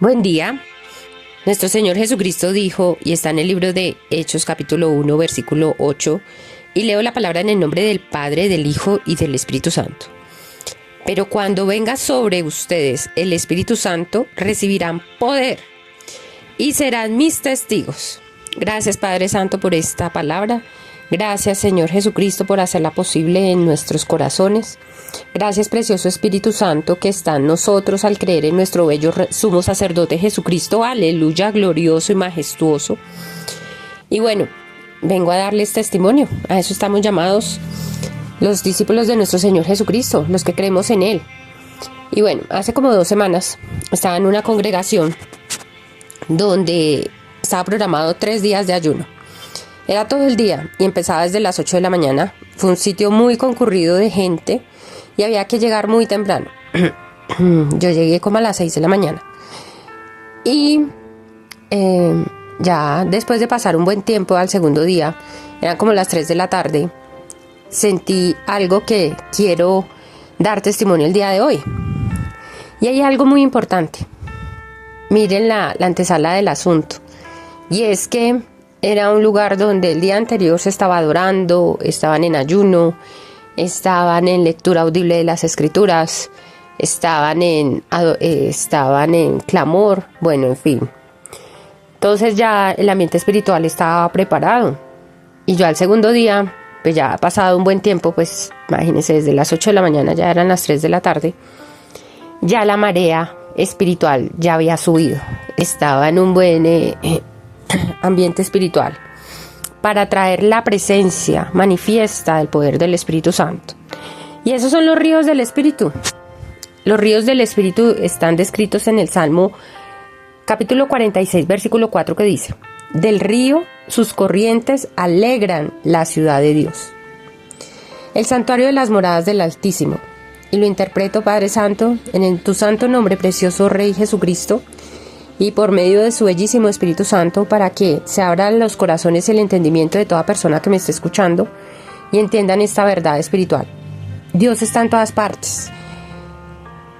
Buen día. Nuestro Señor Jesucristo dijo, y está en el libro de Hechos capítulo 1, versículo 8, y leo la palabra en el nombre del Padre, del Hijo y del Espíritu Santo. Pero cuando venga sobre ustedes el Espíritu Santo, recibirán poder y serán mis testigos. Gracias, Padre Santo, por esta palabra. Gracias, Señor Jesucristo, por hacerla posible en nuestros corazones. Gracias, precioso Espíritu Santo, que está en nosotros al creer en nuestro bello sumo sacerdote Jesucristo. Aleluya, glorioso y majestuoso. Y bueno, vengo a darles testimonio. A eso estamos llamados los discípulos de nuestro Señor Jesucristo, los que creemos en Él. Y bueno, hace como 2 semanas estaba en una congregación donde estaba programado 3 días de ayuno. Era todo el día y empezaba desde las 8 de la mañana. Fue un sitio muy concurrido de gente y había que llegar muy temprano. Yo llegué como a las 6 de la mañana. Y ya después de pasar un buen tiempo al segundo día, eran como las 3 de la tarde, sentí algo que quiero dar testimonio el día de hoy. Y hay algo muy importante. Miren la antesala del asunto. Y es que era un lugar donde el día anterior se estaba adorando, estaban en ayuno, estaban en lectura audible de las escrituras, estaban en clamor, bueno, en fin. Entonces ya el ambiente espiritual estaba preparado. Y yo al segundo día, pues ya ha pasado un buen tiempo, pues imagínense, desde las 8 de la mañana ya eran las 3 de la tarde, ya la marea espiritual ya había subido. Estaba en un buen ambiente espiritual para traer la presencia manifiesta del poder del Espíritu Santo. Y esos son los ríos del Espíritu. Los ríos del Espíritu están descritos en el Salmo capítulo 46, versículo 4, que dice: del río sus corrientes alegran la ciudad de Dios. El santuario de las moradas del Altísimo. Y lo interpreto, Padre Santo, en tu santo nombre, precioso Rey Jesucristo, y por medio de su bellísimo Espíritu Santo, para que se abran los corazones y el entendimiento de toda persona que me esté escuchando y entiendan esta verdad espiritual. Dios está en todas partes,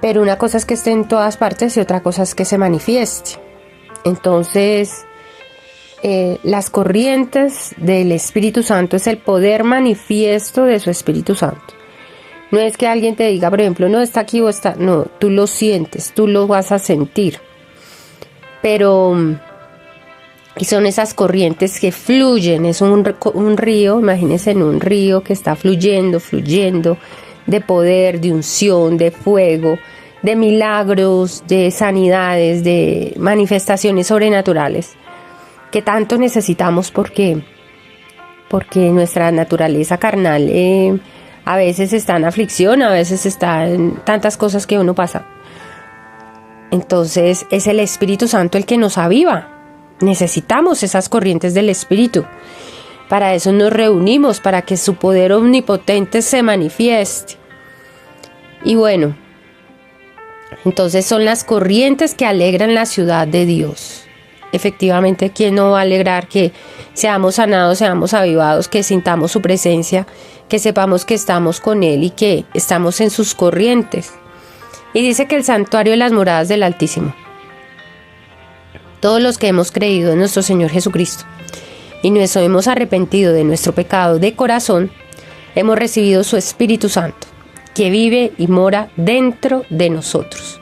pero una cosa es que esté en todas partes y otra cosa es que se manifieste. Entonces, las corrientes del Espíritu Santo es el poder manifiesto de su Espíritu Santo. No es que alguien te diga, por ejemplo, no está aquí o está, no, tú lo sientes, tú lo vas a sentir. Pero son esas corrientes que fluyen, es un río, imagínense en un río que está fluyendo de poder, de unción, de fuego, de milagros, de sanidades, de manifestaciones sobrenaturales, que tanto necesitamos porque nuestra naturaleza carnal a veces está en aflicción, a veces está en tantas cosas que uno pasa. Entonces es el Espíritu Santo el que nos aviva. Necesitamos esas corrientes del Espíritu. Para eso nos reunimos, para que su poder omnipotente se manifieste. Y bueno, entonces son las corrientes que alegran la ciudad de Dios. Efectivamente, ¿quién no va a alegrar que seamos sanados, seamos avivados, que sintamos su presencia, que sepamos que estamos con Él y que estamos en sus corrientes? Y dice que el santuario de las moradas del Altísimo. Todos los que hemos creído en nuestro Señor Jesucristo y nos hemos arrepentido de nuestro pecado de corazón, hemos recibido su Espíritu Santo, que vive y mora dentro de nosotros.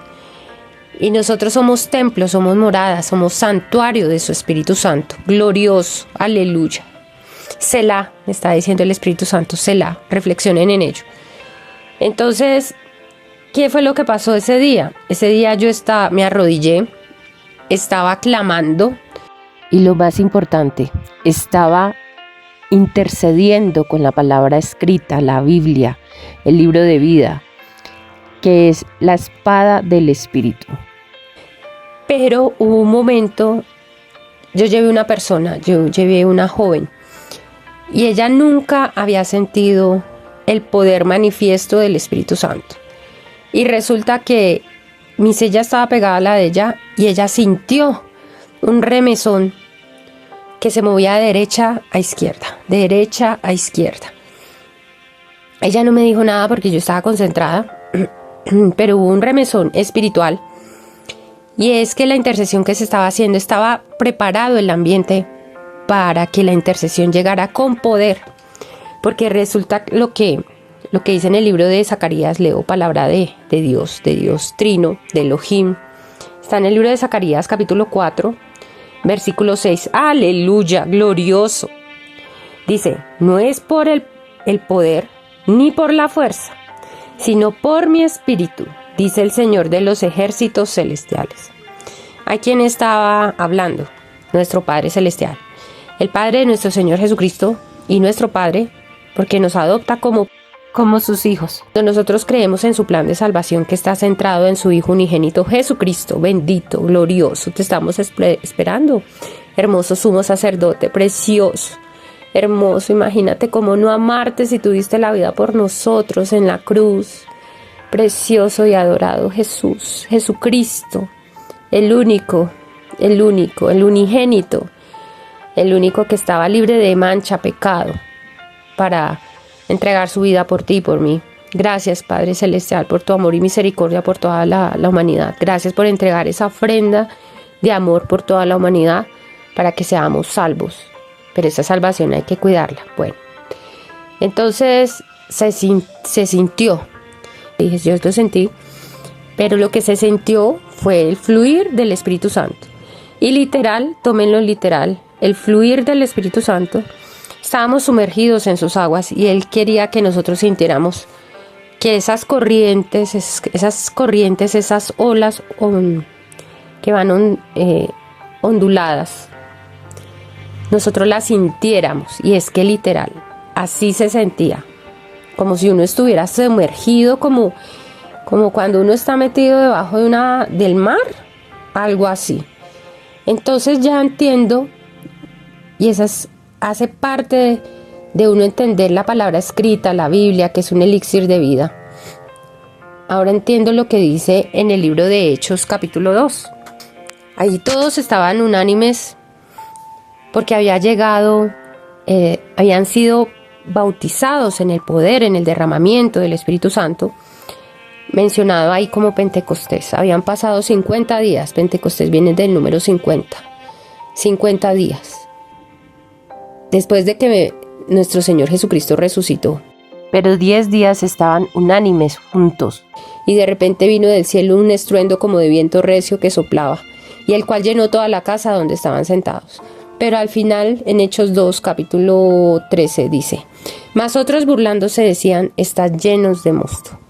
Y nosotros somos templos, somos moradas, somos santuario de su Espíritu Santo. Glorioso, aleluya. Selah, me está diciendo el Espíritu Santo, Selah, reflexionen en ello. Entonces, ¿qué fue lo que pasó ese día? Ese día yo me arrodillé, estaba clamando y lo más importante, estaba intercediendo con la palabra escrita, la Biblia, el libro de vida, que es la espada del Espíritu. Pero hubo un momento, yo llevé una joven y ella nunca había sentido el poder manifiesto del Espíritu Santo. Y resulta que mi silla estaba pegada a la de ella y ella sintió un remesón que se movía de derecha a izquierda, de derecha a izquierda. Ella no me dijo nada porque yo estaba concentrada, pero hubo un remesón espiritual Y es que la intercesión que se estaba haciendo, estaba preparado el ambiente para que la intercesión llegara con poder. Porque resulta lo que dice en el libro de Zacarías, leo palabra de Dios Trino, de Elohim. Está en el libro de Zacarías capítulo 4, versículo 6. Aleluya, glorioso. Dice, no es por el poder ni por la fuerza, sino por mi espíritu, dice el Señor de los ejércitos celestiales. ¿A quién estaba hablando? Nuestro Padre Celestial. El Padre de nuestro Señor Jesucristo y nuestro Padre, porque nos adopta como sus hijos. Nosotros creemos en su plan de salvación que está centrado en su Hijo unigénito Jesucristo, bendito, glorioso. Te estamos esperando. Hermoso sumo sacerdote, precioso, hermoso. Imagínate cómo no amarte si tú diste la vida por nosotros en la cruz. Precioso y adorado Jesús, Jesucristo, el único, el unigénito, el único que estaba libre de mancha, pecado, para entregar su vida por ti y por mí. Gracias, Padre Celestial, por tu amor y misericordia por toda la humanidad. Gracias por entregar esa ofrenda de amor por toda la humanidad para que seamos salvos. Pero esa salvación hay que cuidarla. Bueno, entonces se sintió. Dije, yo lo sentí, pero lo que se sintió fue el fluir del Espíritu Santo. Y literal, tómenlo literal, el fluir del Espíritu Santo. Estábamos sumergidos en sus aguas y Él quería que nosotros sintiéramos que esas corrientes, esas olas que van onduladas, nosotros las sintiéramos. Y es que literal, así se sentía, como si uno estuviera sumergido, como cuando uno está metido debajo del mar, algo así. Entonces ya entiendo, y hace parte de uno entender la palabra escrita, la Biblia, que es un elixir de vida. Ahora entiendo lo que dice en el libro de Hechos capítulo 2. Allí todos estaban unánimes porque habían sido bautizados en el poder, en el derramamiento del Espíritu Santo, mencionado ahí como Pentecostés. Habían pasado 50 días, Pentecostés viene del número 50 días, después de que nuestro Señor Jesucristo resucitó. Pero 10 días estaban unánimes juntos, y de repente vino del cielo un estruendo como de viento recio que soplaba, y el cual llenó toda la casa donde estaban sentados. Pero al final, en Hechos 2, capítulo 13, dice, mas otros burlándose decían, están llenos de mosto.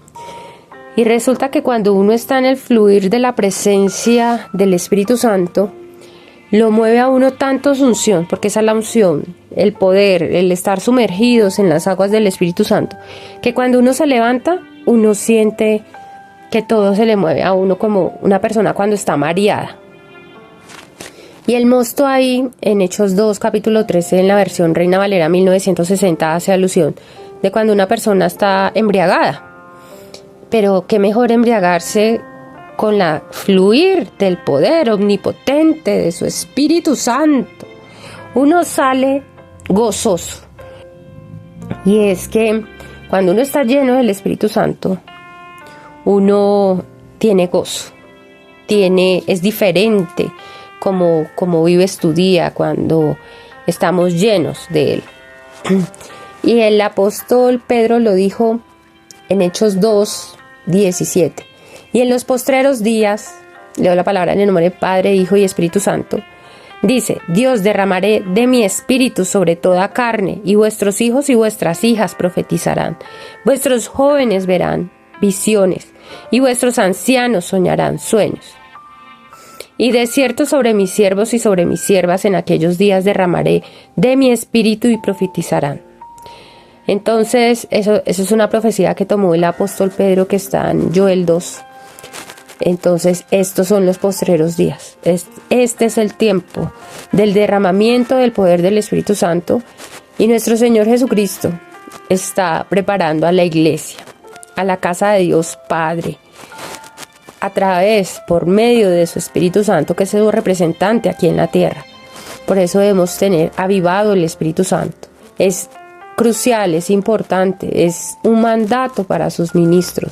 Y resulta que cuando uno está en el fluir de la presencia del Espíritu Santo, lo mueve a uno tanto su unción, porque esa es la unción, el poder, el estar sumergidos en las aguas del Espíritu Santo, que cuando uno se levanta, uno siente que todo se le mueve a uno como una persona cuando está mareada. Y el mosto ahí, en Hechos 2, capítulo 13, en la versión Reina Valera 1960, hace alusión de cuando una persona está embriagada. Pero qué mejor embriagarse con la fluir del poder omnipotente de su Espíritu Santo. Uno sale gozoso. Y es que cuando uno está lleno del Espíritu Santo, uno tiene gozo, es diferente como vives tu día cuando estamos llenos de Él. Y el apóstol Pedro lo dijo en Hechos 2, 17. Y en los postreros días, leo la palabra en el nombre del Padre, Hijo y Espíritu Santo, dice, Dios, derramaré de mi espíritu sobre toda carne, y vuestros hijos y vuestras hijas profetizarán, vuestros jóvenes verán visiones, y vuestros ancianos soñarán sueños. Y de cierto sobre mis siervos y sobre mis siervas en aquellos días derramaré de mi espíritu y profetizarán. Entonces, eso es una profecía que tomó el apóstol Pedro, que está en Joel 2. Entonces, estos son los postreros días. Este es el tiempo del derramamiento del poder del Espíritu Santo. Y nuestro Señor Jesucristo está preparando a la iglesia, a la casa de Dios Padre, por medio de su Espíritu Santo, que es su representante aquí en la tierra. Por eso debemos tener avivado el Espíritu Santo. Es crucial, es importante, es un mandato para sus ministros,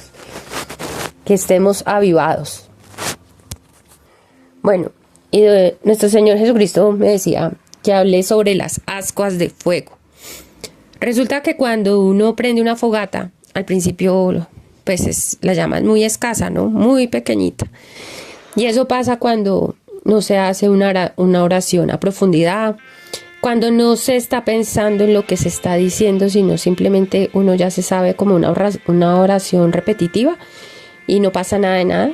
que estemos avivados. Bueno, y nuestro Señor Jesucristo me decía que hablé sobre las ascuas de fuego. Resulta que cuando uno prende una fogata, al principio pues la llama es muy escasa, ¿no? Muy pequeñita. Y eso pasa cuando no se hace una oración a profundidad, cuando no se está pensando en lo que se está diciendo, sino simplemente uno ya se sabe como una oración repetitiva y no pasa nada de nada.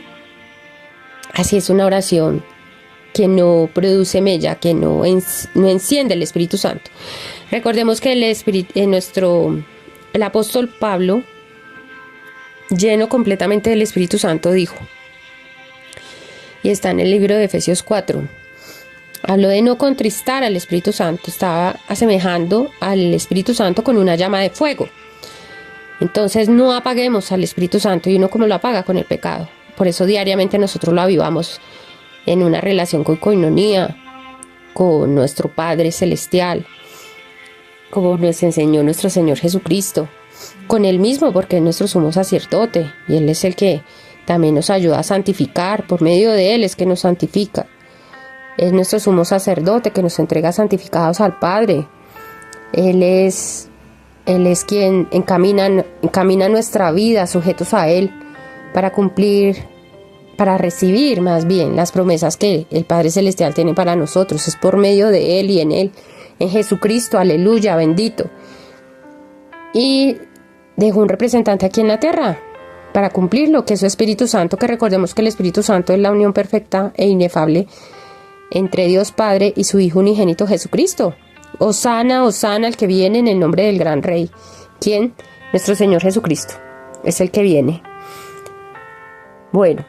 Así es una oración que no produce mella, que no enciende el Espíritu Santo. Recordemos que el apóstol Pablo, lleno completamente del Espíritu Santo, dijo, y está en el libro de Efesios 4, habló de no contristar al Espíritu Santo, estaba asemejando al Espíritu Santo con una llama de fuego. Entonces no apaguemos al Espíritu Santo, y uno como lo apaga con el pecado. Por eso diariamente nosotros lo avivamos en una relación con coinonía, con nuestro Padre Celestial, como nos enseñó nuestro Señor Jesucristo, con Él mismo, porque es nuestro sumo sacerdote, y Él es el que también nos ayuda a santificar, por medio de Él es que nos santifica. Es nuestro sumo sacerdote que nos entrega santificados al Padre. Él es quien encamina nuestra vida sujetos a Él para cumplir, para recibir más bien las promesas que el Padre Celestial tiene para nosotros. Es por medio de Él y en Él, en Jesucristo, aleluya, bendito. Y dejó un representante aquí en la tierra para cumplirlo, que es su Espíritu Santo, que recordemos que el Espíritu Santo es la unión perfecta e inefable entre Dios Padre y su Hijo unigénito Jesucristo. Hosana, hosana, el que viene en el nombre del gran Rey. ¿Quién? Nuestro Señor Jesucristo. Es el que viene. Bueno.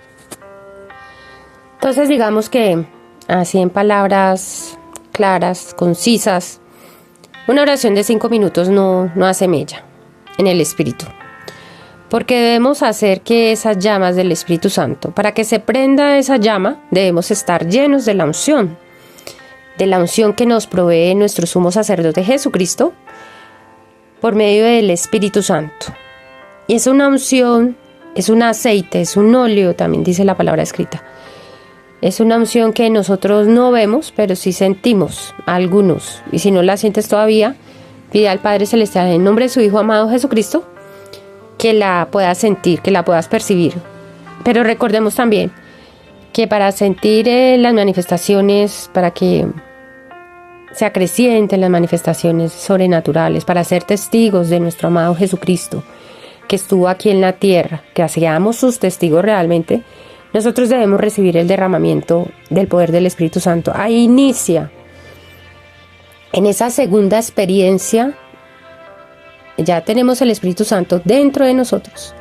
Entonces digamos que, así en palabras claras, concisas, una oración de 5 minutos no hace mella en el Espíritu. Porque debemos hacer que esas llamas del Espíritu Santo, para que se prenda esa llama, debemos estar llenos de la unción que nos provee nuestro sumo sacerdote Jesucristo por medio del Espíritu Santo. Y es una unción, es un aceite, es un óleo, también dice la palabra escrita. Es una unción que nosotros no vemos, pero sí sentimos algunos. Y si no la sientes todavía, pide al Padre Celestial en nombre de su Hijo amado Jesucristo que la puedas sentir, que la puedas percibir. Pero recordemos también que para sentir las manifestaciones, para que se acrecienten las manifestaciones sobrenaturales, para ser testigos de nuestro amado Jesucristo, que estuvo aquí en la tierra, que seamos sus testigos realmente, nosotros debemos recibir el derramamiento del poder del Espíritu Santo. Ahí inicia, en esa segunda experiencia, ya tenemos el Espíritu Santo dentro de nosotros,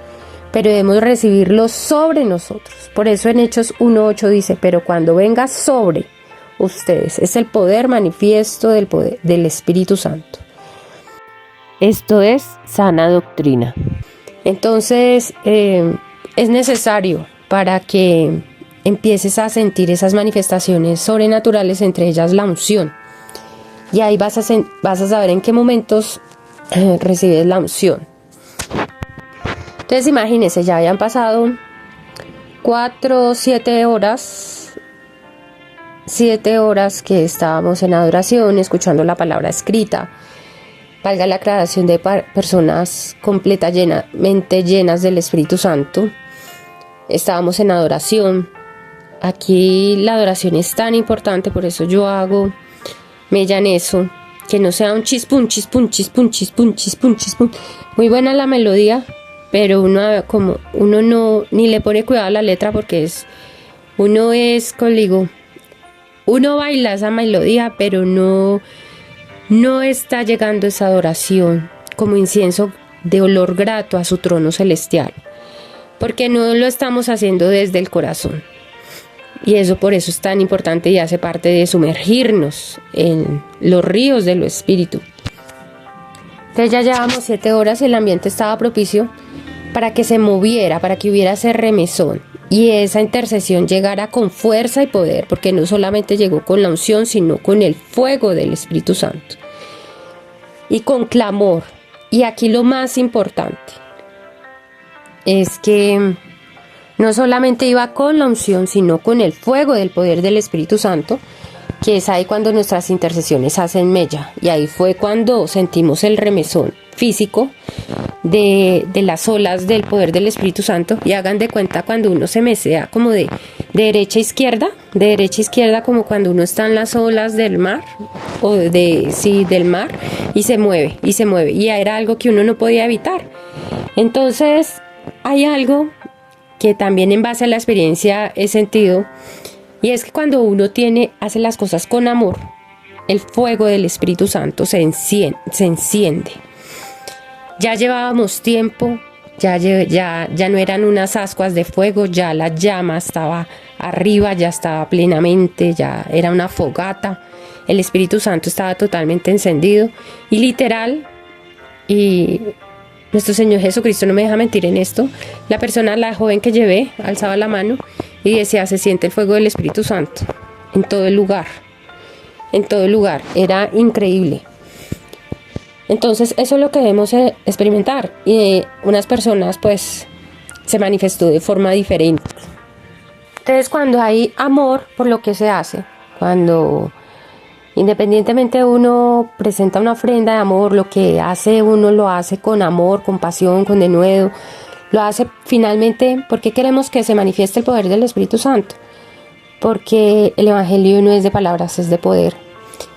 pero debemos recibirlo sobre nosotros. Por eso en Hechos 1:8 dice, pero cuando venga sobre ustedes, es el poder manifiesto del Espíritu Santo. Esto es sana doctrina. Entonces, es necesario para que empieces a sentir esas manifestaciones sobrenaturales, entre ellas la unción. Y ahí vas a saber en qué momentos recibes la unción. Entonces imagínense, ya habían pasado 7 horas que estábamos en adoración, escuchando la palabra escrita. Valga la aclaración, de personas completamente llenas del Espíritu Santo. Estábamos en adoración. Aquí la adoración es tan importante, por eso yo hago mella en eso. Que no sea un chispun, chispun, chispun, chispun, chispun, chispun. Muy buena la melodía, pero uno no ni le pone cuidado a la letra, porque uno baila esa melodía, pero no está llegando esa adoración como incienso de olor grato a su trono celestial, porque no lo estamos haciendo desde el corazón. Y por eso es tan importante y hace parte de sumergirnos en los ríos de lo espíritu. Entonces ya llevamos 7 horas y el ambiente estaba propicio para que se moviera, para que hubiera ese remesón. Y esa intercesión llegara con fuerza y poder, porque no solamente llegó con la unción, sino con el fuego del Espíritu Santo. Y con clamor. Y aquí lo más importante es que no solamente iba con la unción, sino con el fuego del poder del Espíritu Santo, que es ahí cuando nuestras intercesiones hacen mella. Y ahí fue cuando sentimos el remesón físico de las olas del poder del Espíritu Santo. Y hagan de cuenta cuando uno se mesea como de derecha a izquierda, como cuando uno está en las olas del mar, del mar, y se mueve. Y era algo que uno no podía evitar. Entonces, hay algo que también en base a la experiencia he sentido, y es que cuando uno hace las cosas con amor, el fuego del Espíritu Santo se enciende. Ya llevábamos tiempo, ya no eran unas ascuas de fuego, ya la llama estaba arriba, ya estaba plenamente, ya era una fogata. El Espíritu Santo estaba totalmente encendido y literal, y nuestro Señor Jesucristo no me deja mentir en esto, la joven que llevé, alzaba la mano y decía: se siente el fuego del Espíritu Santo en todo el lugar, era increíble. Entonces eso es lo que debemos experimentar, y unas personas pues se manifestó de forma diferente. Entonces, cuando hay amor por lo que se hace, cuando independientemente uno presenta una ofrenda de amor, lo que hace uno lo hace con amor, con pasión, con denuedo, lo hace finalmente porque queremos que se manifieste el poder del Espíritu Santo, porque el Evangelio no es de palabras, es de poder,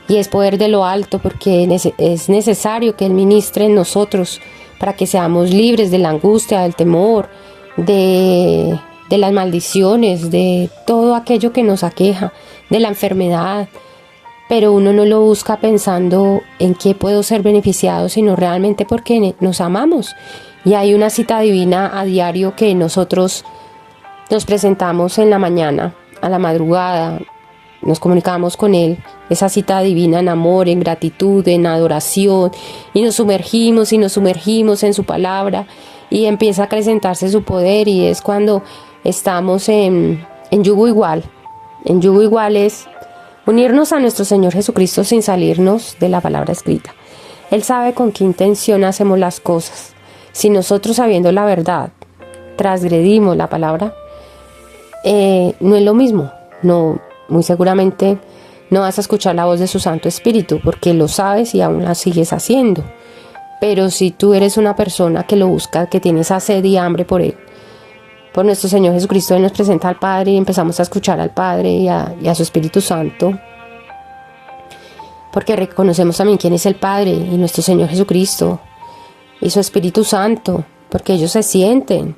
y es poder de lo alto, porque es necesario que Él ministre en nosotros para que seamos libres de la angustia, del temor, de las maldiciones, de todo aquello que nos aqueja, de la enfermedad. Pero uno no lo busca pensando en qué puedo ser beneficiado, sino realmente porque nos amamos. Y hay una cita divina a diario que nosotros nos presentamos en la mañana, a la madrugada, nos comunicamos con Él, esa cita divina en amor, en gratitud, en adoración, y nos sumergimos en su palabra, y empieza a acrecentarse su poder, y es cuando estamos en yugo igual. En yugo igual es unirnos a nuestro Señor Jesucristo sin salirnos de la palabra escrita. Él sabe con qué intención hacemos las cosas. Si nosotros, sabiendo la verdad, transgredimos la palabra, no es lo mismo. No, muy seguramente no vas a escuchar la voz de su Santo Espíritu, porque lo sabes y aún la sigues haciendo. Pero si tú eres una persona que lo busca, que tiene esa sed y hambre por Él, por nuestro Señor Jesucristo, Él nos presenta al Padre y empezamos a escuchar al Padre y a su Espíritu Santo, porque reconocemos también quién es el Padre y nuestro Señor Jesucristo y su Espíritu Santo, porque ellos se sienten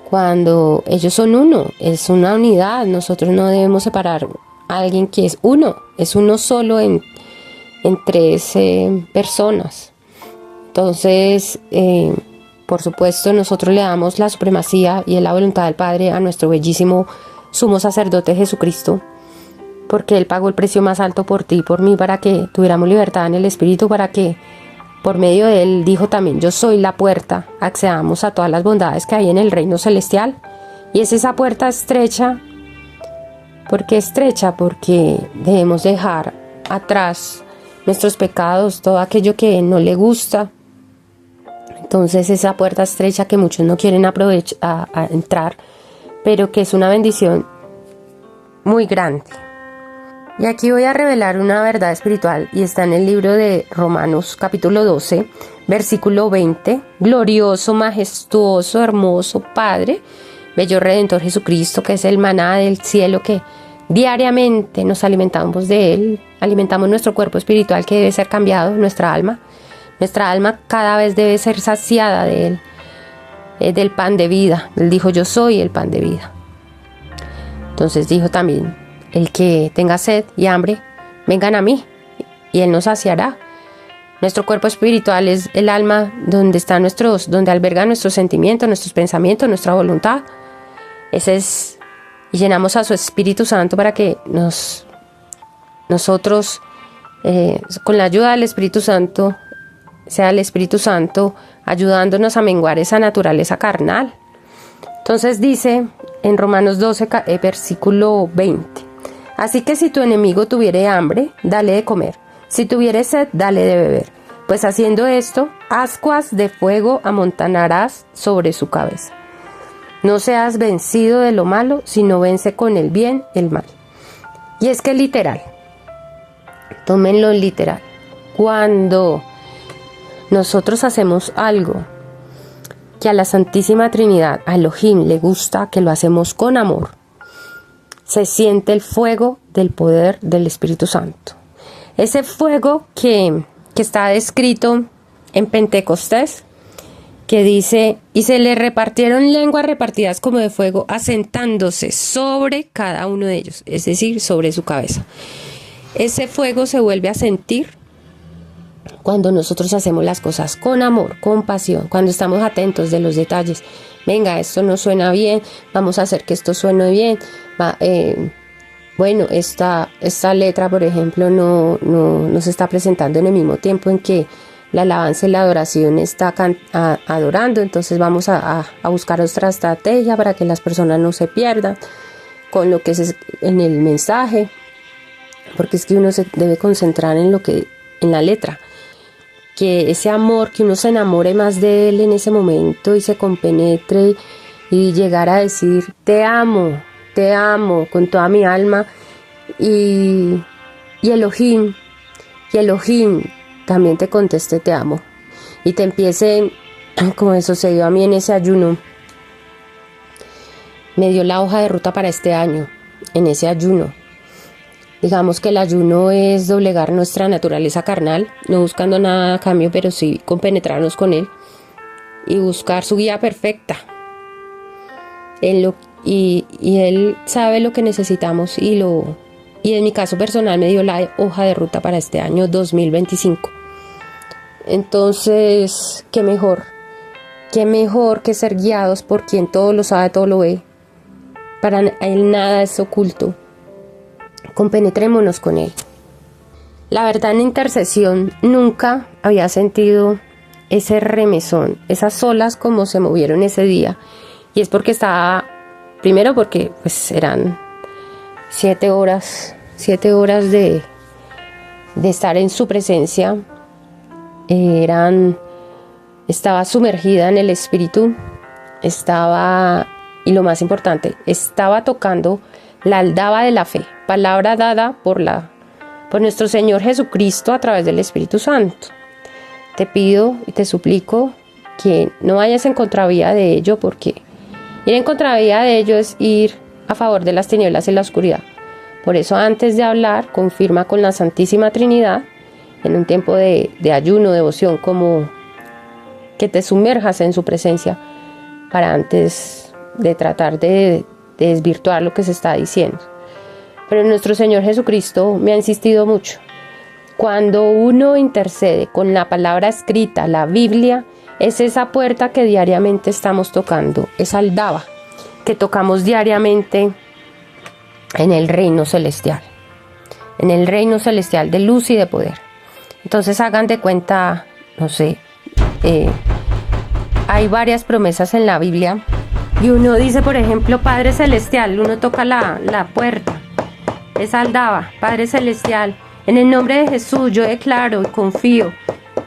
cuando ellos son uno, es una unidad. Nosotros no debemos separar a alguien que es uno solo en tres personas. Entonces, por supuesto, nosotros le damos la supremacía y la voluntad del Padre a nuestro bellísimo sumo sacerdote Jesucristo, porque Él pagó el precio más alto por ti y por mí, para que tuviéramos libertad en el Espíritu, para que por medio de Él dijo también: yo soy la puerta, accedamos a todas las bondades que hay en el reino celestial. Y es esa puerta estrecha. Porque debemos dejar atrás nuestros pecados, todo aquello que no le gusta. Entonces, esa puerta estrecha que muchos no quieren aprovechar a entrar, pero que es una bendición muy grande. Y aquí voy a revelar una verdad espiritual, y está en el libro de Romanos capítulo 12, versículo 20. Glorioso, majestuoso, hermoso Padre, bello Redentor Jesucristo, que es el maná del cielo, que diariamente nos alimentamos de Él, alimentamos nuestro cuerpo espiritual, que debe ser cambiado, nuestra alma cada vez debe ser saciada de Él, del pan de vida. Él dijo: yo soy el pan de vida. Entonces dijo también: el que tenga sed y hambre, vengan a mí, y Él nos saciará. Nuestro cuerpo espiritual es el alma donde alberga nuestros sentimientos, nuestros pensamientos, nuestra voluntad. Y llenamos a su Espíritu Santo para que nosotros, con la ayuda del Espíritu Santo, sea el Espíritu Santo ayudándonos a menguar esa naturaleza carnal. Entonces dice en Romanos 12, versículo 20: así que si tu enemigo tuviere hambre, dale de comer; si tuviere sed, dale de beber, pues haciendo esto, ascuas de fuego amontonarás sobre su cabeza. No seas vencido de lo malo, sino vence con el bien el mal. Y es que literal, tómenlo literal. Cuando nosotros hacemos algo que a la Santísima Trinidad, a Elohim, le gusta, que lo hacemos con amor, se siente el fuego del poder del Espíritu Santo. Ese fuego que está descrito en Pentecostés, que dice, y se le repartieron lenguas repartidas como de fuego, asentándose sobre cada uno de ellos, es decir, sobre su cabeza. Ese fuego se vuelve a sentir cuando nosotros hacemos las cosas con amor, con pasión, cuando estamos atentos de los detalles. Venga, esto no suena bien, vamos a hacer que esto suene bien. Bueno, esta letra, por ejemplo, no se está presentando en el mismo tiempo en que la alabanza y la adoración está adorando, entonces vamos a buscar otra estrategia para que las personas no se pierdan con lo que es en el mensaje, porque es que uno se debe concentrar en la letra, que ese amor, que uno se enamore más de él en ese momento y se compenetre y llegar a decir te amo con toda mi alma, y Elohim también te conteste te amo, y te empiece, como me sucedió a mí en ese ayuno. Me dio la hoja de ruta para este año, en ese ayuno. Digamos que el ayuno es doblegar nuestra naturaleza carnal, no buscando nada a cambio, pero sí compenetrarnos con él y buscar su guía perfecta. Y él sabe lo que necesitamos y en mi caso personal me dio la hoja de ruta para este año 2025. Entonces, qué mejor que ser guiados por quien todo lo sabe, todo lo ve. Para él nada es oculto. Compenetrémonos con él. La verdad, en intercesión nunca había sentido ese remesón, esas olas como se movieron ese día. Y es porque primero porque pues eran 7 horas de estar en su presencia. Estaba sumergida en el Espíritu, y lo más importante, estaba tocando la aldaba de la fe, palabra dada por nuestro Señor Jesucristo a través del Espíritu Santo. Te pido y te suplico que no vayas en contravía de ello, porque ir en contravía de ello es ir a favor de las tinieblas y la oscuridad. Por eso, antes de hablar, confirma con la Santísima Trinidad, en un tiempo de ayuno, devoción, como que te sumerjas en su presencia para antes de tratar de desvirtuar lo que se está diciendo. Pero nuestro Señor Jesucristo me ha insistido mucho. Cuando uno intercede con la palabra escrita, la Biblia, es esa puerta que diariamente estamos tocando, esa aldaba que tocamos diariamente en el reino celestial de luz y de poder. Entonces hagan de cuenta, no sé, hay varias promesas en la Biblia y uno dice, por ejemplo, Padre Celestial, uno toca la puerta, esa aldaba, Padre Celestial, en el nombre de Jesús yo declaro y confío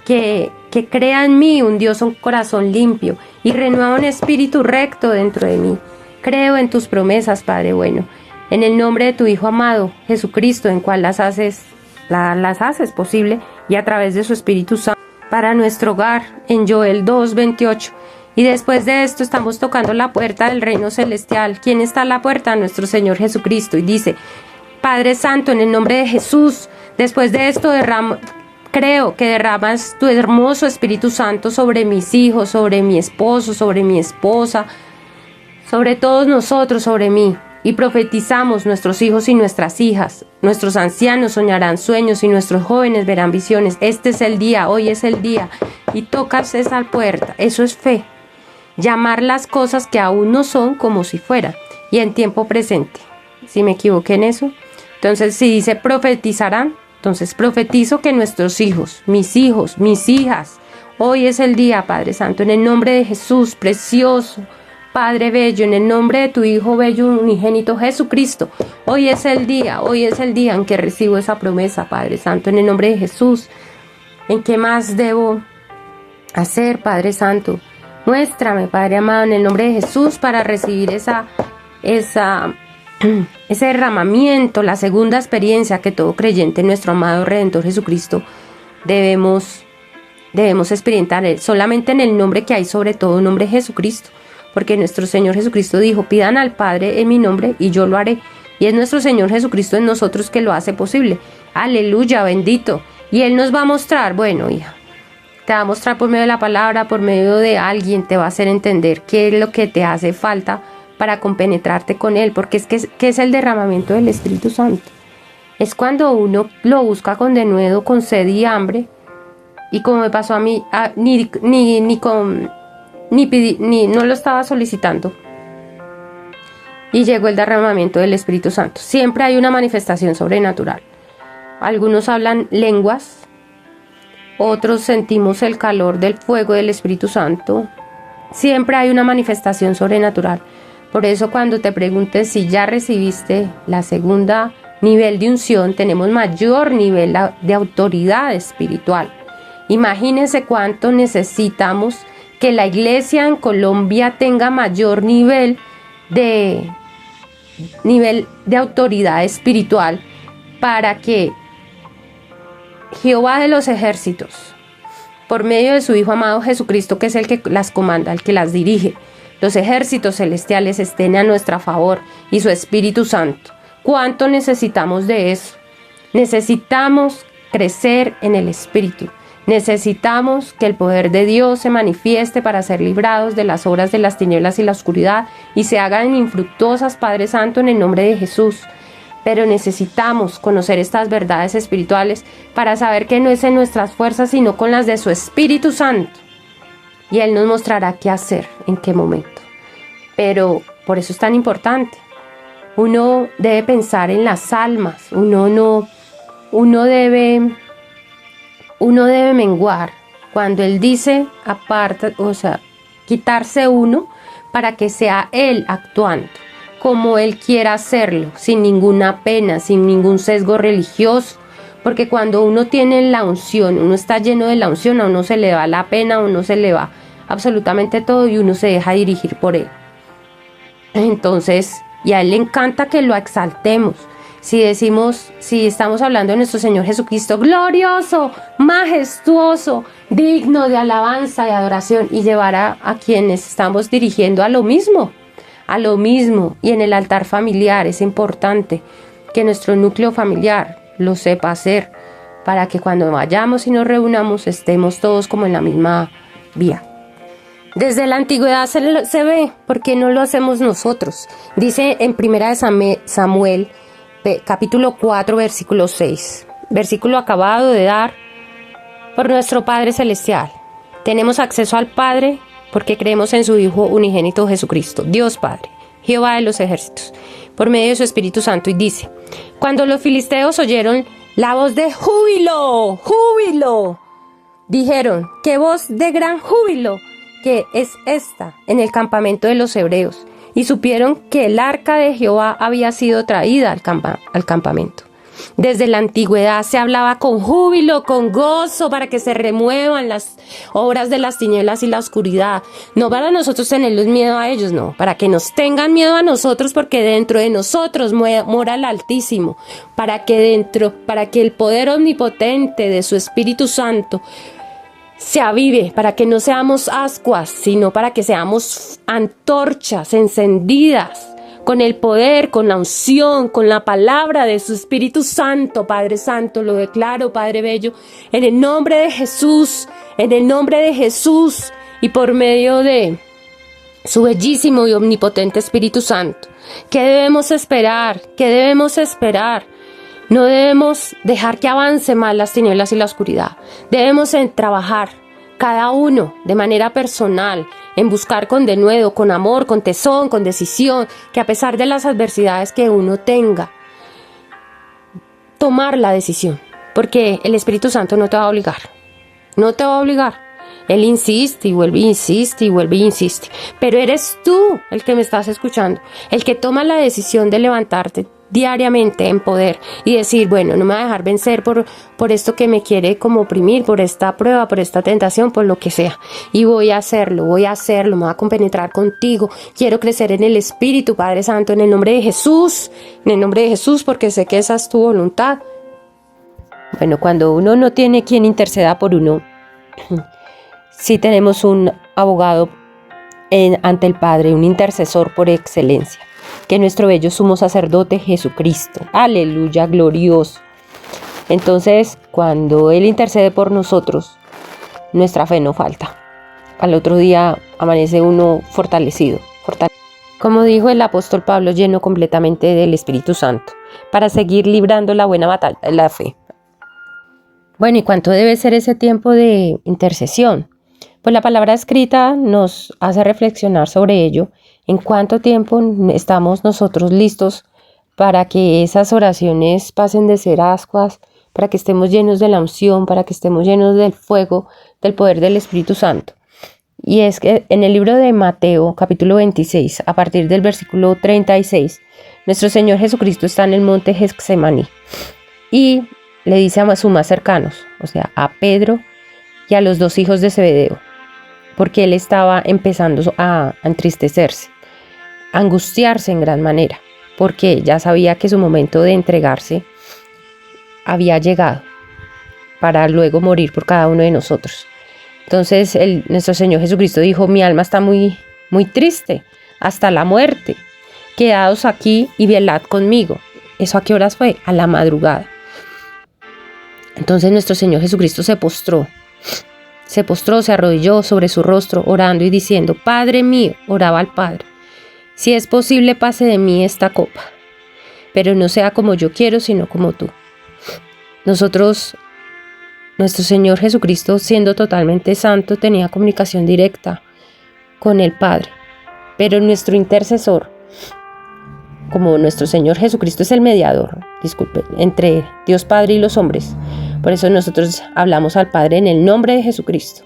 que crea en mí un Dios, un corazón limpio y renueva un espíritu recto dentro de mí. Creo en tus promesas, Padre bueno, en el nombre de tu Hijo amado, Jesucristo, en cual las haces posible y a través de su Espíritu Santo para nuestro hogar, en Joel 2:28. Y después de esto estamos tocando la puerta del reino celestial. ¿Quién está a la puerta? Nuestro Señor Jesucristo. Y dice, Padre Santo, en el nombre de Jesús, después de esto creo que derramas tu hermoso Espíritu Santo sobre mis hijos, sobre mi esposo, sobre mi esposa, sobre todos nosotros, sobre mí. Y profetizamos, nuestros hijos y nuestras hijas, nuestros ancianos soñarán sueños y nuestros jóvenes verán visiones. Este es el día, hoy es el día. Y tocas esa puerta, eso es fe. Llamar las cosas que aún no son como si fueran, y en tiempo presente. Si me equivoqué en eso. Entonces, si dice profetizarán, entonces profetizo que nuestros hijos, mis hijas, hoy es el día, Padre Santo, en el nombre de Jesús, precioso, Padre bello, en el nombre de tu Hijo bello unigénito Jesucristo, hoy es el día en que recibo esa promesa, Padre Santo, en el nombre de Jesús. ¿En qué más debo hacer, Padre Santo? Muéstrame, Padre amado, en el nombre de Jesús, para recibir ese derramamiento, la segunda experiencia que todo creyente en nuestro amado Redentor Jesucristo debemos experimentar, solamente en el nombre que hay sobre todo nombre Jesucristo, porque nuestro Señor Jesucristo dijo: pidan al Padre en mi nombre y yo lo haré, y es nuestro Señor Jesucristo en nosotros que lo hace posible. Aleluya, bendito. Y Él nos va a mostrar, bueno, hija, te va a mostrar por medio de la palabra, por medio de alguien, te va a hacer entender qué es lo que te hace falta para compenetrarte con Él, porque ¿qué es el derramamiento del Espíritu Santo? Es cuando uno lo busca con denuedo, con sed y hambre, y como me pasó a mí, no lo estaba solicitando, y llegó el derramamiento del Espíritu Santo. Siempre hay una manifestación sobrenatural. Algunos hablan lenguas, otros sentimos el calor del fuego del Espíritu Santo. Siempre hay una manifestación sobrenatural. Por eso cuando te preguntes si ya recibiste la segunda nivel de unción, tenemos mayor nivel de autoridad espiritual. Imagínense cuánto necesitamos que la iglesia en Colombia tenga mayor nivel de autoridad espiritual, para que Jehová de los ejércitos, por medio de su Hijo amado Jesucristo, que es el que las comanda, el que las dirige, los ejércitos celestiales estén a nuestra favor, y su Espíritu Santo. ¿Cuánto necesitamos de eso? Necesitamos crecer en el Espíritu. Necesitamos que el poder de Dios se manifieste para ser librados de las obras de las tinieblas y la oscuridad, y se hagan infructuosas, Padre Santo, en el nombre de Jesús. Pero necesitamos conocer estas verdades espirituales para saber que no es en nuestras fuerzas, sino con las de su Espíritu Santo. Y Él nos mostrará qué hacer, en qué momento. Pero por eso es tan importante. Uno debe pensar en las almas. Uno debe menguar. Cuando Él dice aparta, quitarse uno para que sea Él actuando como Él quiera hacerlo, sin ninguna pena, sin ningún sesgo religioso. Porque cuando uno tiene la unción, uno está lleno de la unción, a uno se le va la pena, a uno se le va absolutamente todo, y uno se deja dirigir por Él. Entonces, y a Él le encanta que lo exaltemos. Si estamos hablando de nuestro Señor Jesucristo, glorioso, majestuoso, digno de alabanza y adoración, y llevar a quienes estamos dirigiendo a lo mismo. Y en el altar familiar es importante que nuestro núcleo familiar lo sepa hacer, para que cuando vayamos y nos reunamos estemos todos como en la misma vía. Desde la antigüedad se ve, ¿por qué no lo hacemos nosotros? Dice en 1 Samuel, capítulo 4, versículo 6, versículo acabado de dar por nuestro Padre Celestial. Tenemos acceso al Padre porque creemos en su Hijo unigénito Jesucristo, Dios Padre, Jehová de los ejércitos, por medio de su Espíritu Santo. Y dice: cuando los filisteos oyeron la voz de júbilo, júbilo, dijeron: qué voz de gran júbilo que es esta en el campamento de los hebreos. Y supieron que el arca de Jehová había sido traída al campamento. Desde la antigüedad se hablaba con júbilo, con gozo, para que se remuevan las obras de las tinieblas y la oscuridad. No para nosotros tenerles miedo a ellos, no, para que nos tengan miedo a nosotros, porque dentro de nosotros mora el Altísimo, para que el poder omnipotente de su Espíritu Santo se avive, para que no seamos ascuas, sino para que seamos antorchas encendidas con el poder, con la unción, con la palabra de su Espíritu Santo. Padre Santo, lo declaro, Padre Bello, en el nombre de Jesús, y por medio de su bellísimo y omnipotente Espíritu Santo. ¿Qué debemos esperar? No debemos dejar que avance más las tinieblas y la oscuridad. Debemos trabajar cada uno de manera personal, en buscar con denuedo, con amor, con tesón, con decisión, que a pesar de las adversidades que uno tenga, tomar la decisión, porque el Espíritu Santo no te va a obligar. Él insiste y vuelve, pero eres tú el que me estás escuchando, el que toma la decisión de levantarte diariamente en poder y decir, bueno, no me voy a dejar vencer por esto que me quiere como oprimir, por esta prueba, por esta tentación, por lo que sea. Y voy a hacerlo, me voy a compenetrar contigo. Quiero crecer en el Espíritu, Padre Santo, en el nombre de Jesús, porque sé que esa es tu voluntad. Bueno, cuando uno no tiene quien interceda por uno, sí tenemos un abogado ante el Padre, un intercesor por excelencia, que es nuestro bello sumo sacerdote Jesucristo. Aleluya, glorioso. Entonces, cuando Él intercede por nosotros, nuestra fe no falta. Al otro día amanece uno fortalecido. Como dijo el apóstol Pablo, lleno completamente del Espíritu Santo, para seguir librando la buena batalla de la fe. Bueno, ¿y cuánto debe ser ese tiempo de intercesión? Pues la palabra escrita nos hace reflexionar sobre ello, en cuánto tiempo estamos nosotros listos para que esas oraciones pasen de ser ascuas, para que estemos llenos de la unción, para que estemos llenos del fuego, del poder del Espíritu Santo. Y es que en el libro de Mateo, capítulo 26, a partir del versículo 36, nuestro Señor Jesucristo está en el monte Getsemaní y le dice a sus más cercanos, o sea, a Pedro y a los dos hijos de Zebedeo, porque él estaba empezando a entristecerse, a angustiarse en gran manera, porque ya sabía que su momento de entregarse había llegado para luego morir por cada uno de nosotros. Entonces nuestro Señor Jesucristo dijo, mi alma está muy, muy triste, hasta la muerte. Quedaos aquí y velad conmigo. ¿Eso a qué horas fue? A la madrugada. Entonces nuestro Señor Jesucristo se postró, se arrodilló sobre su rostro, orando y diciendo, Padre mío, oraba al Padre, si es posible pase de mí esta copa, pero no sea como yo quiero, sino como tú. Nuestro Señor Jesucristo, siendo totalmente santo, tenía comunicación directa con el Padre, pero nuestro intercesor, como nuestro Señor Jesucristo es el mediador, entre Dios Padre y los hombres, por eso nosotros hablamos al Padre en el nombre de Jesucristo,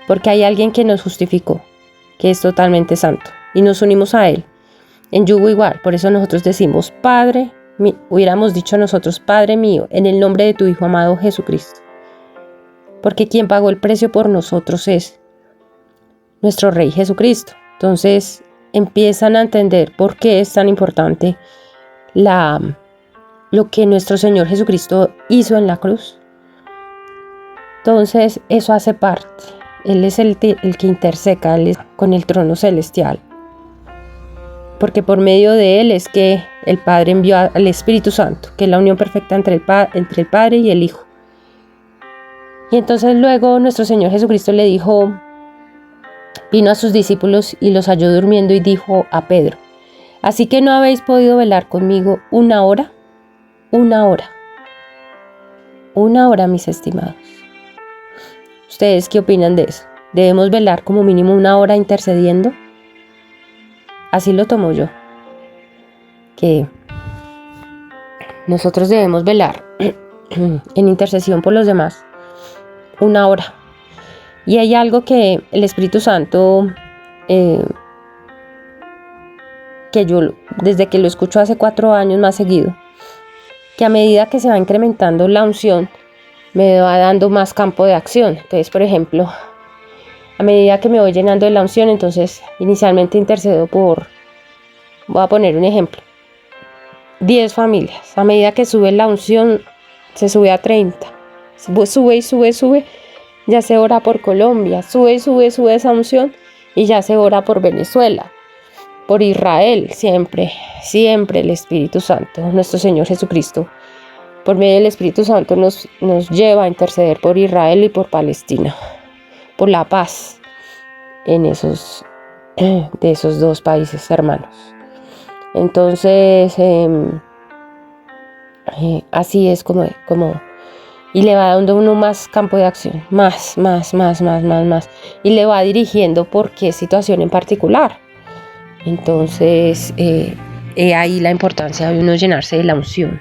porque hay alguien que nos justificó, que es totalmente santo, y nos unimos a Él en yugo igual. Por eso nosotros decimos, Padre, hubiéramos dicho nosotros, Padre mío, en el nombre de tu Hijo amado Jesucristo, porque quien pagó el precio por nosotros es nuestro Rey Jesucristo. Entonces empiezan a entender por qué es tan importante lo que nuestro Señor Jesucristo hizo en la cruz. Entonces eso hace parte. Él es el que interseca con el trono celestial, porque por medio de Él es que el Padre envió al Espíritu Santo, que es la unión perfecta entre el Padre y el Hijo. Y entonces luego nuestro Señor Jesucristo le dijo, vino a sus discípulos y los halló durmiendo y dijo a Pedro, ¿así que no habéis podido velar conmigo una hora? Una hora, mis estimados. ¿Ustedes qué opinan de eso? ¿Debemos velar como mínimo una hora intercediendo? Así lo tomo yo, que nosotros debemos velar en intercesión por los demás una hora. Y hay algo que el Espíritu Santo, que yo desde que lo escucho hace 4 años más seguido, que a medida que se va incrementando la unción, me va dando más campo de acción. Entonces, por ejemplo, a medida que me voy llenando de la unción, entonces inicialmente intercedo voy a poner un ejemplo, 10 familias. A medida que sube la unción, se sube a 30. Sube, ya se ora por Colombia, sube esa unción y ya se ora por Venezuela, por Israel, siempre el Espíritu Santo, nuestro Señor Jesucristo, por medio del Espíritu Santo nos lleva a interceder por Israel y por Palestina, por la paz de esos 2 países hermanos. Entonces, así es como y le va dando uno más campo de acción, más, y le va dirigiendo por qué situación en particular. Entonces, ahí la importancia de uno llenarse de la unción.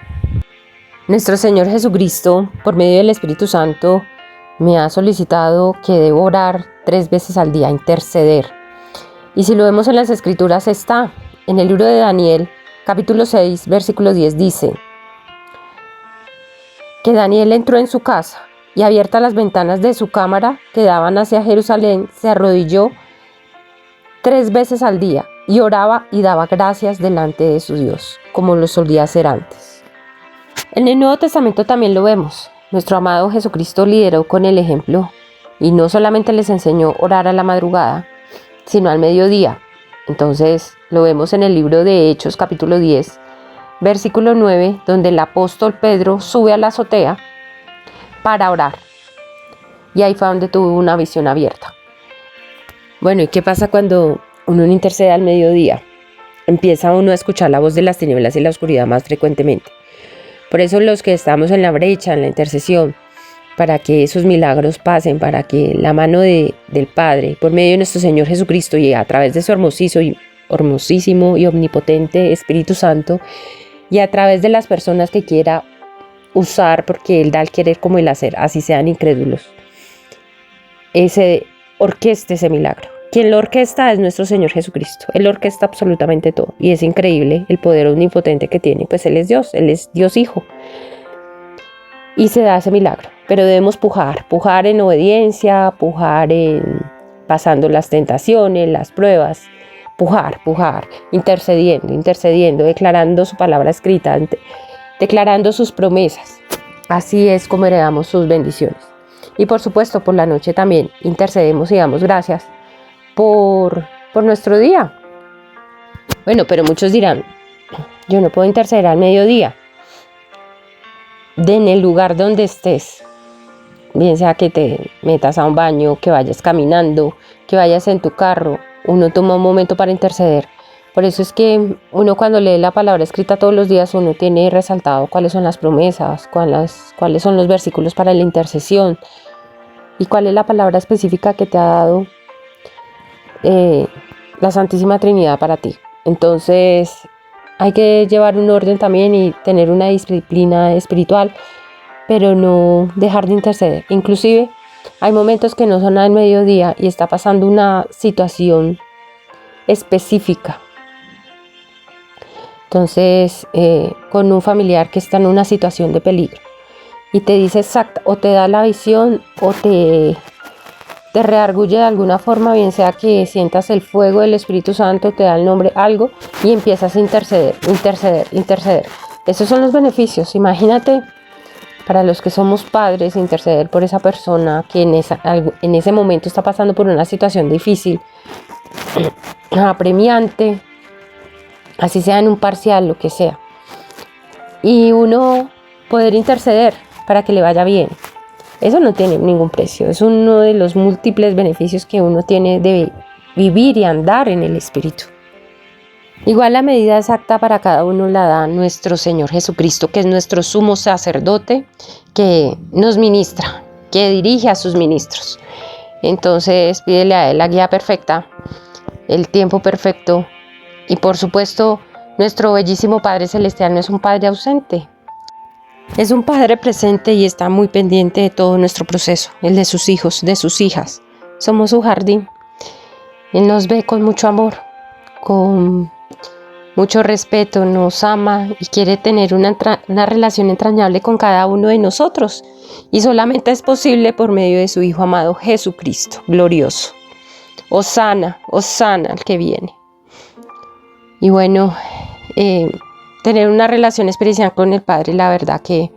Nuestro Señor Jesucristo, por medio del Espíritu Santo, me ha solicitado que debo orar 3 veces al día, interceder. Y si lo vemos en las Escrituras, está en el libro de Daniel, capítulo 6, versículo 10 dice que Daniel entró en su casa y abiertas las ventanas de su cámara que daban hacia Jerusalén, se arrodilló 3 veces al día y oraba y daba gracias delante de su Dios, como lo solía hacer antes. En el Nuevo Testamento también lo vemos. Nuestro amado Jesucristo lideró con el ejemplo y no solamente les enseñó a orar a la madrugada, sino al mediodía. Entonces lo vemos en el libro de Hechos capítulo 10, versículo 9, donde el apóstol Pedro sube a la azotea para orar. Y ahí fue donde tuvo una visión abierta. Bueno, ¿y qué pasa cuando uno intercede al mediodía? Empieza uno a escuchar la voz de las tinieblas y la oscuridad más frecuentemente. Por eso los que estamos en la brecha, en la intercesión, para que esos milagros pasen, para que la mano del Padre, por medio de nuestro Señor Jesucristo y a través de su hermosísimo y omnipotente Espíritu Santo, y a través de las personas que quiera usar, porque Él da el querer como el hacer, así sean incrédulos, orqueste ese milagro. Quien lo orquesta es nuestro Señor Jesucristo. Él orquesta absolutamente todo y es increíble el poder omnipotente que tiene, pues Él es Dios Hijo. Y se da ese milagro, pero debemos pujar en obediencia, pujar en pasando las tentaciones, las pruebas, pujar, intercediendo, declarando su palabra escrita, declarando sus promesas. Así es como heredamos sus bendiciones. Y por supuesto, por la noche también intercedemos y damos gracias por nuestro día. Bueno, pero muchos dirán, yo no puedo interceder al mediodía. En el lugar donde estés, bien sea que te metas a un baño, que vayas caminando, que vayas en tu carro, uno toma un momento para interceder. Por eso es que uno cuando lee la palabra escrita todos los días, uno tiene resaltado cuáles son las promesas, cuáles son los versículos para la intercesión y cuál es la palabra específica que te ha dado la Santísima Trinidad para ti. Entonces hay que llevar un orden también y tener una disciplina espiritual, pero no dejar de interceder. Inclusive hay momentos que no son al mediodía y está pasando una situación específica. Entonces, con un familiar que está en una situación de peligro y te dice exacta, o te da la visión o te reargulle de alguna forma, bien sea que sientas el fuego del Espíritu Santo, te da el nombre, algo, y empiezas a interceder. Esos son los beneficios. Imagínate, para los que somos padres, interceder por esa persona que en ese momento está pasando por una situación difícil, apremiante, así sea en un parcial, lo que sea. Y uno poder interceder para que le vaya bien. Eso no tiene ningún precio, es uno de los múltiples beneficios que uno tiene de vivir y andar en el Espíritu. Igual la medida exacta para cada uno la da nuestro Señor Jesucristo, que es nuestro sumo sacerdote, que nos ministra, que dirige a sus ministros. Entonces pídele a Él la guía perfecta, el tiempo perfecto y por supuesto nuestro bellísimo Padre Celestial no es un Padre ausente. Es un Padre presente y está muy pendiente de todo nuestro proceso, el de sus hijos, de sus hijas. Somos su jardín. Él nos ve con mucho amor, con mucho respeto, nos ama y quiere tener una relación entrañable con cada uno de nosotros. Y solamente es posible por medio de su Hijo amado Jesucristo, glorioso. Hosana, hosana al que viene. Y bueno, tener una relación espiritual con el Padre, la verdad que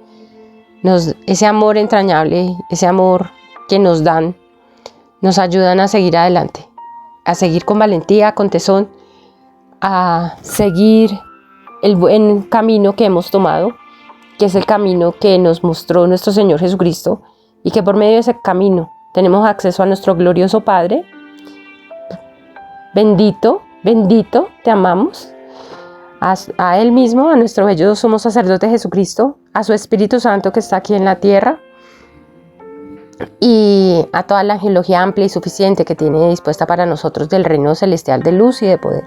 ese amor entrañable, ese amor que nos dan, nos ayudan a seguir adelante, a seguir con valentía, con tesón, a seguir el buen camino que hemos tomado, que es el camino que nos mostró nuestro Señor Jesucristo, y que por medio de ese camino tenemos acceso a nuestro glorioso Padre. Bendito, bendito, te amamos. A Él mismo, a nuestro bello sumo sacerdote Jesucristo, a su Espíritu Santo que está aquí en la tierra y a toda la angelología amplia y suficiente que tiene dispuesta para nosotros del reino celestial de luz y de poder.